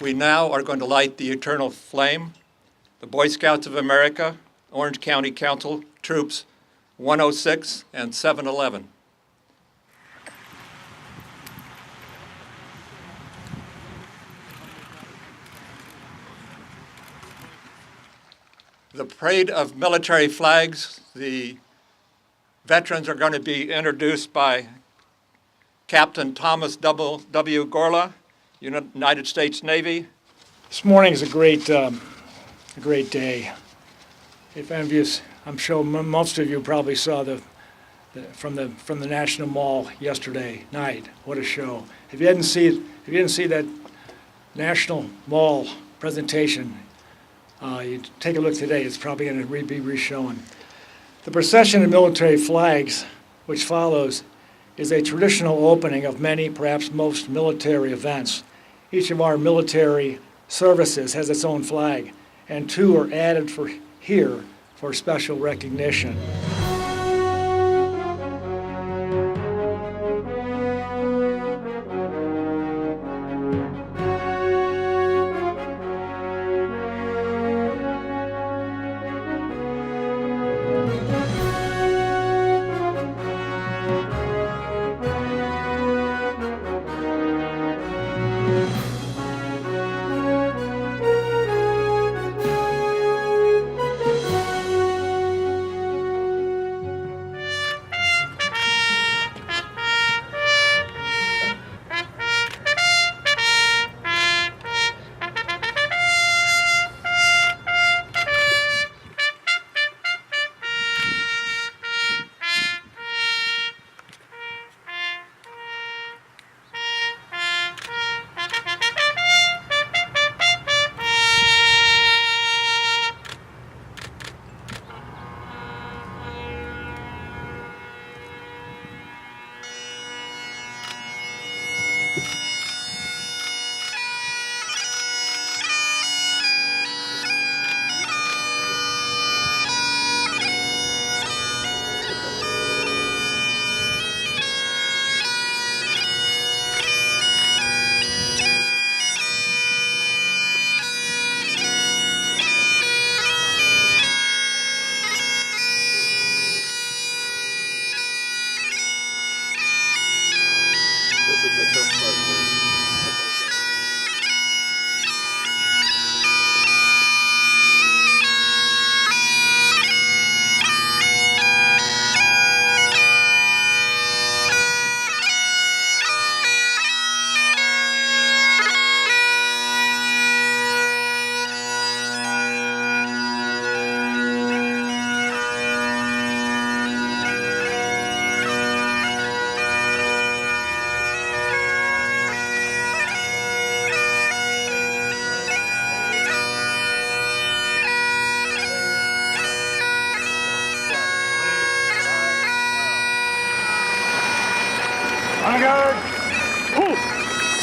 We now are going to light the eternal flame. The Boy Scouts of America, Orange County Council, Troops 106 and 711. The parade of military flags, the veterans are going to be introduced by Captain Thomas W. Gorla, United States Navy. This morning is a great day. If any of you, I'm sure most of you probably saw from the National Mall yesterday night. What a show! If you didn't see that National Mall presentation, you take a look today. It's probably going to be re-shown. The procession of military flags, which follows, is a traditional opening of many, perhaps most, military events. Each of our military services has its own flag, and two are added here for special recognition.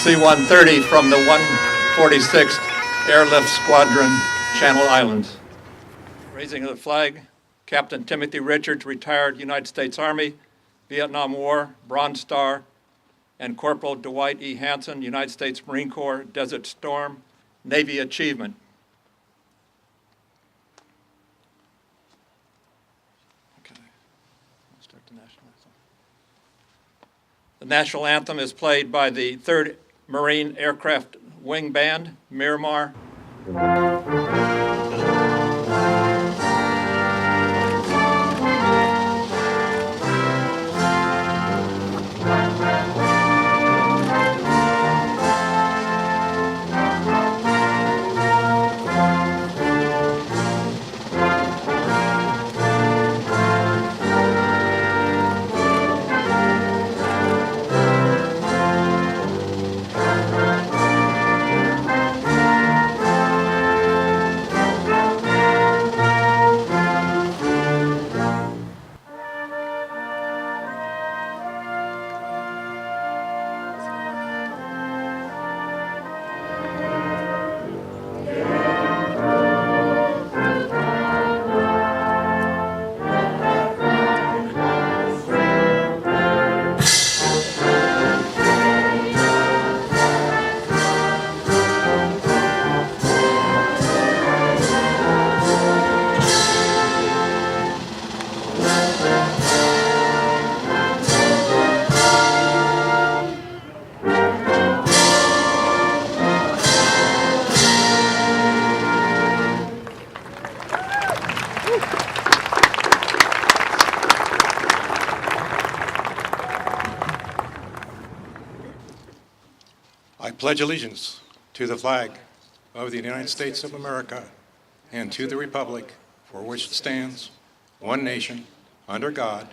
C-130 from the 146th Airlift Squadron, Channel Islands. Raising of the flag, Captain Timothy Richards, retired United States Army, Vietnam War, Bronze Star, and Corporal Dwight E. Hansen, United States Marine Corps, Desert Storm, Navy Achievement. Okay, let's start the national anthem. The national anthem is played by the 3rd Marine Aircraft Wing Band, Miramar. pledge allegiance to the flag of the United States of America and to the republic for which it stands, one nation, under God,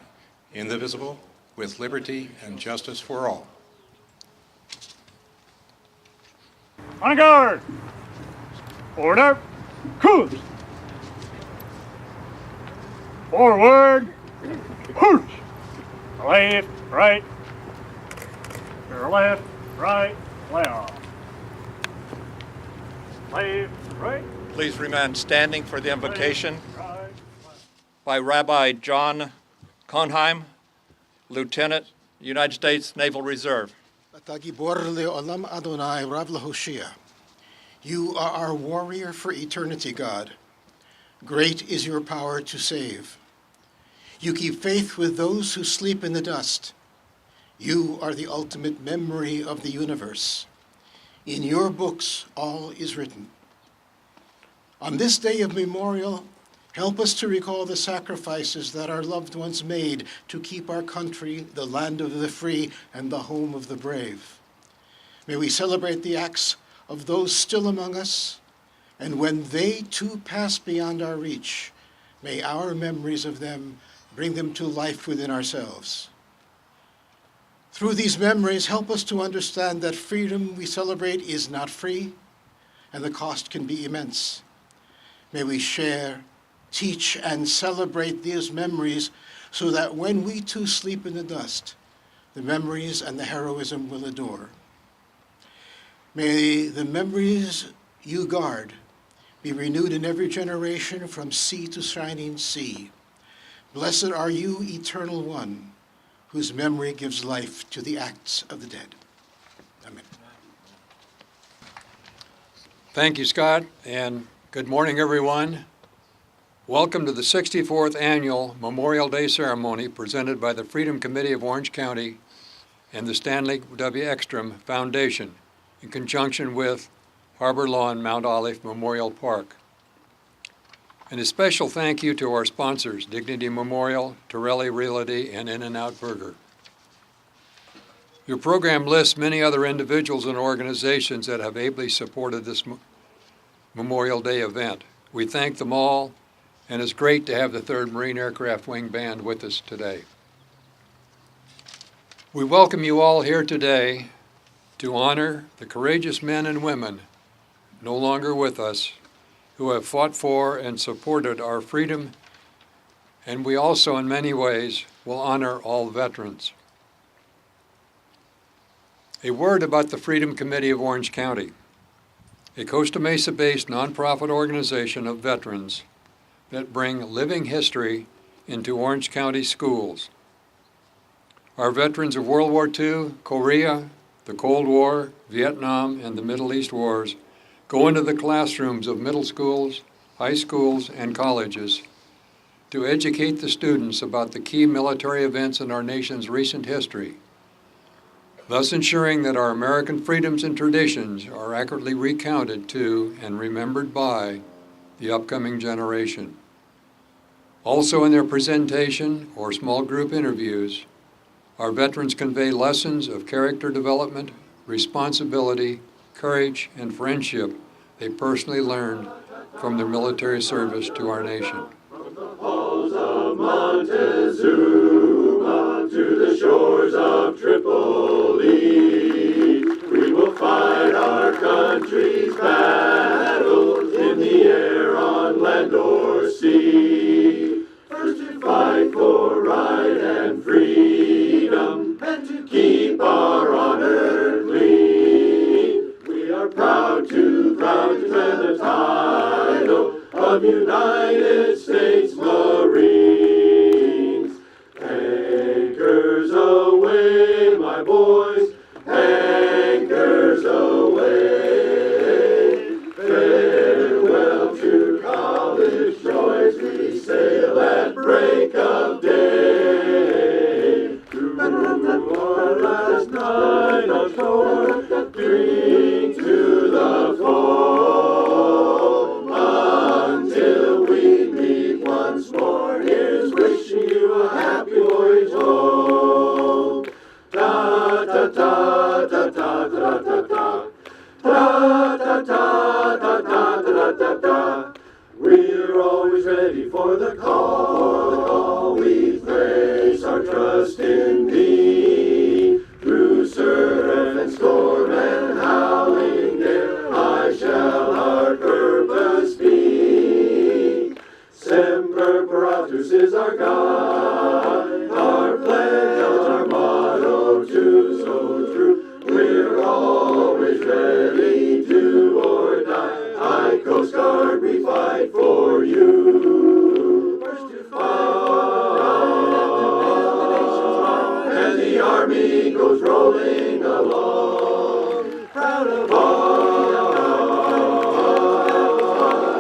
indivisible, with liberty and justice for all. On guard! Order! Cruise! Forward! Hoosh! Left, right. Your left, right, left. Left, right. Please remain standing for the invocation Right, left. by Rabbi John Konheim, Lieutenant, United States Naval Reserve. אתה גיבור לעולם אדוני רב להושיע. You are our warrior for eternity, God. Great is your power to save. You keep faith with those who sleep in the dust. You are the ultimate memory of the universe. In your books, all is written. On this day of memorial, help us to recall the sacrifices that our loved ones made to keep our country the land of the free and the home of the brave. May we celebrate the acts of those still among us, and when they too pass beyond our reach, may our memories of them bring them to life within ourselves. Through these memories, help us to understand that freedom we celebrate is not free, and the cost can be immense. May we share, teach, and celebrate these memories so that when we too sleep in the dust, the memories and the heroism will endure. May the memories you guard be renewed in every generation from sea to shining sea. Blessed are you, Eternal One, whose memory gives life to the acts of the dead. Amen. Thank you, Scott, and good morning, everyone. Welcome to the 64th Annual Memorial Day Ceremony presented by the Freedom Committee of Orange County and the Stanley W. Ekstrom Foundation in conjunction with Harbor Lawn Mount Olive Memorial Park. And a special thank you to our sponsors, Dignity Memorial, Torelli Realty, and In-N-Out Burger. Your program lists many other individuals and organizations that have ably supported this Memorial Day event. We thank them all, and it's great to have the 3rd Marine Aircraft Wing Band with us today. We welcome you all here today to honor the courageous men and women no longer with us who have fought for and supported our freedom, and we also, in many ways, will honor all veterans. A word about the Freedom Committee of Orange County, a Costa Mesa-based nonprofit organization of veterans that bring living history into Orange County schools. Our veterans of World War II, Korea, the Cold War, Vietnam, and the Middle East wars go into the classrooms of middle schools, high schools, and colleges to educate the students about the key military events in our nation's recent history, thus ensuring that our American freedoms and traditions are accurately recounted to and remembered by the upcoming generation. Also in their presentation or small group interviews, our veterans convey lessons of character development, responsibility, courage, and friendship they personally learned from their military service to our nation. From the halls of Montezuma to the shores of Tripoli, we will fight our country's battles in the air, on land or sea. First to fight for right and freedom, and to keep our honor clean. We are proud to claim the title of United States Marines. Anchors away, my boys, anchors away. Farewell to college joys, we sail at break of day. Through our last night on shore, drink to the full, until we meet once more. Here's wishing you a happy voyage home. Da da da da da da da da. call we place our trust in thee. Through surf and storm and howling gale, I shall our purpose be. Semper Paratus is our God, our pledge, our motto too, so true. We're always ready to or die. I Coast Guard, we fight for you. First to fight, and the army goes rolling along. Proud of all,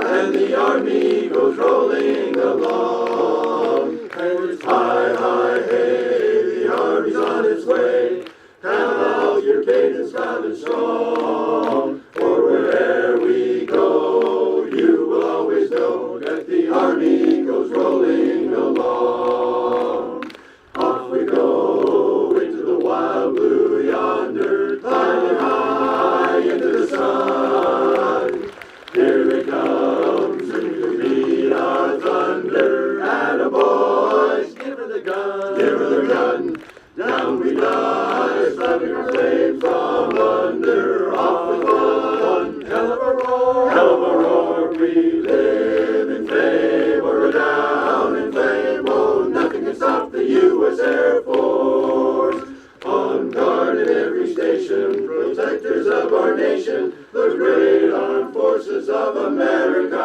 and the army goes rolling along. And it's high, high, hey, the army's on its way. Count out your cadence loud and strong. For where'er we go, you will always know that the army goes rolling along. Off we go into the wild blue yonder, climbing high into the sun. Here they come, soon to beat our thunder. Atta boys, give her the gun, give her the gun. Down we dive, slapping our flames from under. Off with one hell of a roar, hell of a roar. We live in flame or go down in flame. Oh, nothing can stop the U.S. Air Force. On guard at every station, protectors of our nation, the great armed forces of America,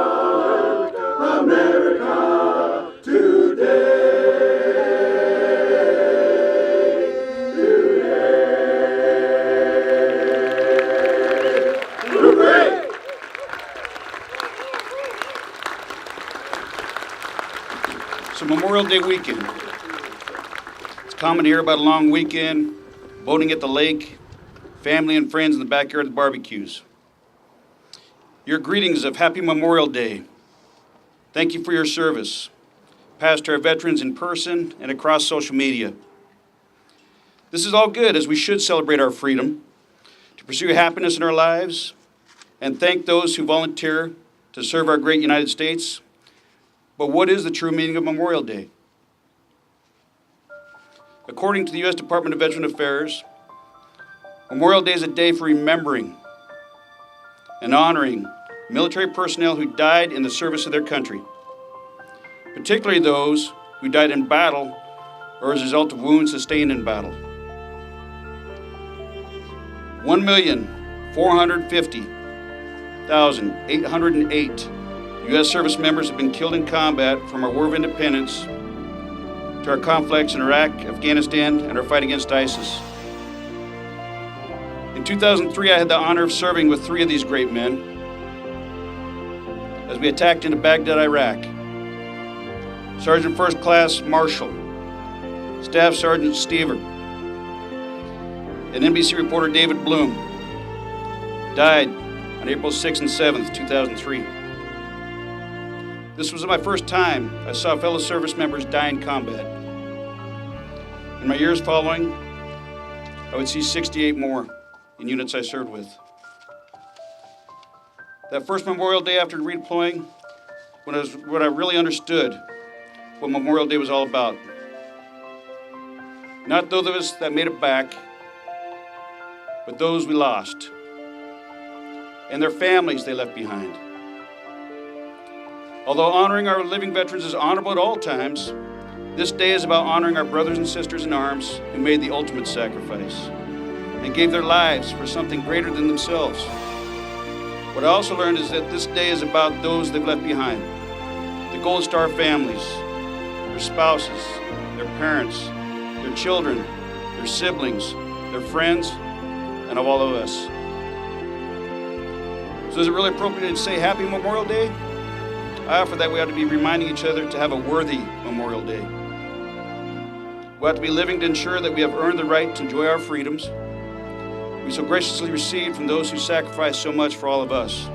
America today. So Memorial Day weekend. It's common to hear about a long weekend, boating at the lake, family and friends in the backyard of the barbecues. Your greetings of Happy Memorial Day. Thank you for your service, past to our veterans in person and across social media. This is all good, as we should celebrate our freedom, to pursue happiness in our lives, and thank those who volunteer to serve our great United States. But what is the true meaning of Memorial Day? According to the U.S. Department of Veteran Affairs, Memorial Day is a day for remembering and honoring military personnel who died in the service of their country, particularly those who died in battle or as a result of wounds sustained in battle. 1,450,808 U.S. service members have been killed in combat, from our War of Independence to our conflicts in Iraq, Afghanistan, and our fight against ISIS. In 2003, I had the honor of serving with 3 of these great men as we attacked into Baghdad, Iraq. Sergeant First Class Marshall, Staff Sergeant Stever, and NBC reporter David Bloom died on April 6th and 7th, 2003. This was my first time I saw fellow service members die in combat. In my years following, I would see 68 more in units I served with. That first Memorial Day after redeploying, when I really understood what Memorial Day was all about. Not those of us that made it back, but those we lost, and their families they left behind. Although honoring our living veterans is honorable at all times, this day is about honoring our brothers and sisters in arms who made the ultimate sacrifice and gave their lives for something greater than themselves. What I also learned is that this day is about those they've left behind, the Gold Star families, their spouses, their parents, their children, their siblings, their friends, and of all of us. So is it really appropriate to say Happy Memorial Day? I offer that we ought to be reminding each other to have a worthy Memorial Day. We ought to be living to ensure that we have earned the right to enjoy our freedoms we so graciously received from those who sacrificed so much for all of us.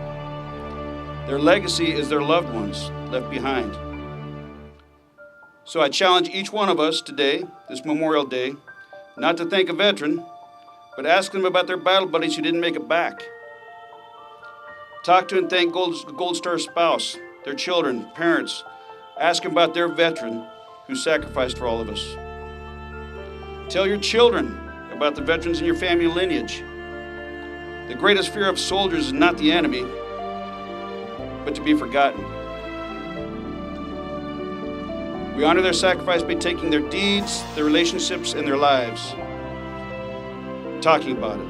Their legacy is their loved ones left behind. So I challenge each one of us today, this Memorial Day, not to thank a veteran, but ask them about their battle buddies who didn't make it back. Talk to and thank Gold Star spouse, their children, parents, Ask them about their veteran who sacrificed for all of us. Tell your children about the veterans in your family lineage. The greatest fear of soldiers is not the enemy, but to be forgotten. We honor their sacrifice by taking their deeds, their relationships, and their lives, talking about it.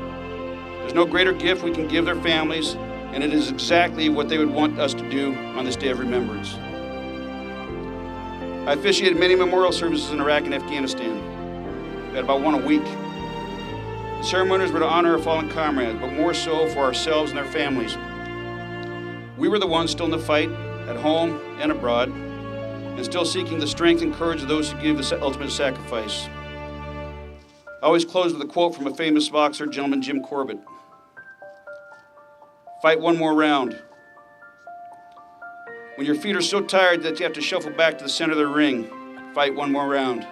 There's no greater gift we can give their families, and it is exactly what they would want us to do on this day of remembrance. I officiated many memorial services in Iraq and Afghanistan. We had about one a week. The ceremonies were to honor our fallen comrades, but more so for ourselves and our families. We were the ones still in the fight, at home and abroad, and still seeking the strength and courage of those who give the ultimate sacrifice. I always close with a quote from a famous boxer, gentleman Jim Corbett. Fight one more round. When your feet are so tired that you have to shuffle back to the center of the ring, fight one more round.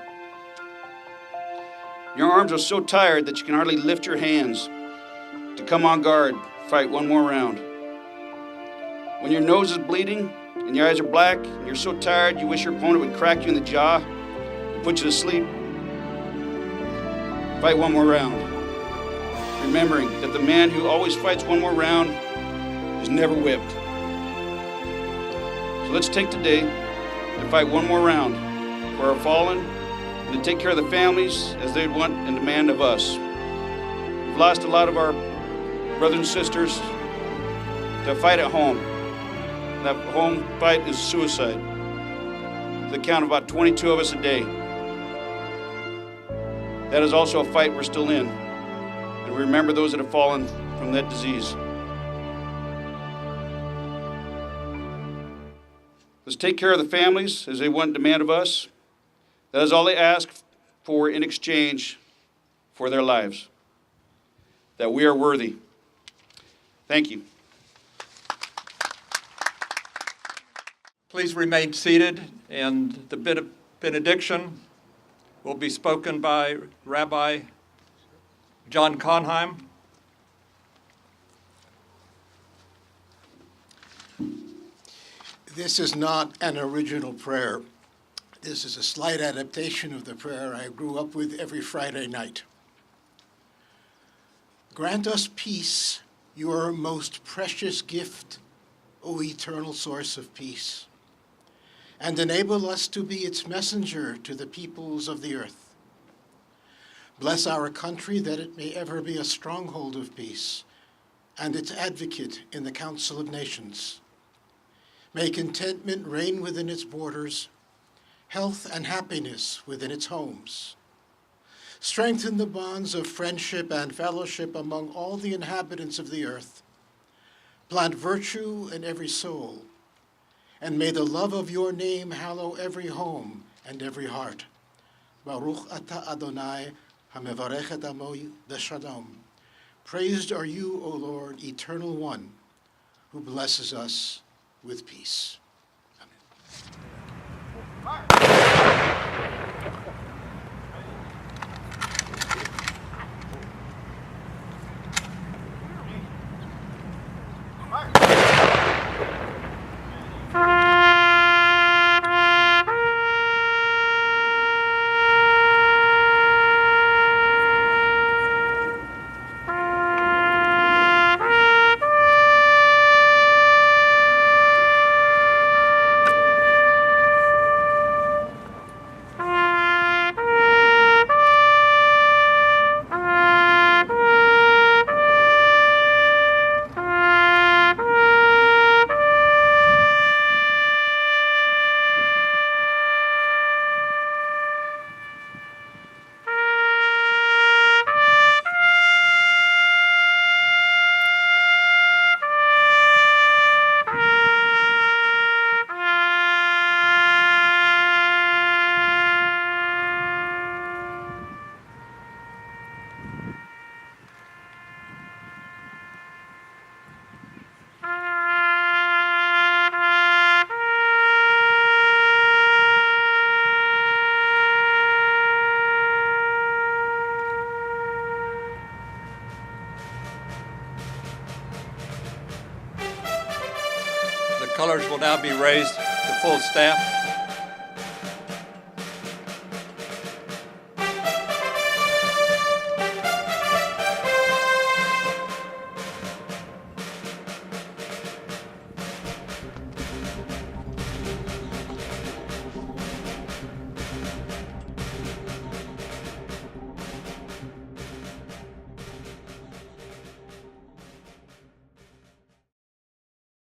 Your arms are so tired that you can hardly lift your hands. To come on guard, fight one more round. When your nose is bleeding and your eyes are black and you're so tired you wish your opponent would crack you in the jaw and put you to sleep, fight one more round. Remembering that the man who always fights one more round is never whipped. So let's take today and fight one more round for our fallen and to take care of the families as they want and demand of us. We've lost a lot of our brothers and sisters to fight at home. And that home fight is suicide. To the count of about 22 of us a day. That is also a fight we're still in. And we remember those that have fallen from that disease. Let's take care of the families as they want and demand of us. That is all they ask for in exchange for their lives. That we are worthy. Thank you. Please remain seated, and the benediction will be spoken by Rabbi John Conheim. This is not an original prayer. This is a slight adaptation of the prayer I grew up with every Friday night. Grant us peace, your most precious gift, O eternal source of peace, and enable us to be its messenger to the peoples of the earth. Bless our country that it may ever be a stronghold of peace and its advocate in the Council of Nations. May contentment reign within its borders, health and happiness within its homes. Strengthen the bonds of friendship and fellowship among all the inhabitants of the earth. Plant virtue in every soul, and may the love of your name hallow every home and every heart. Baruch ata Adonai, hamevarech et amo b'shalom. Praised are you, O Lord, eternal one, who blesses us with peace. Colors will now be raised to full staff.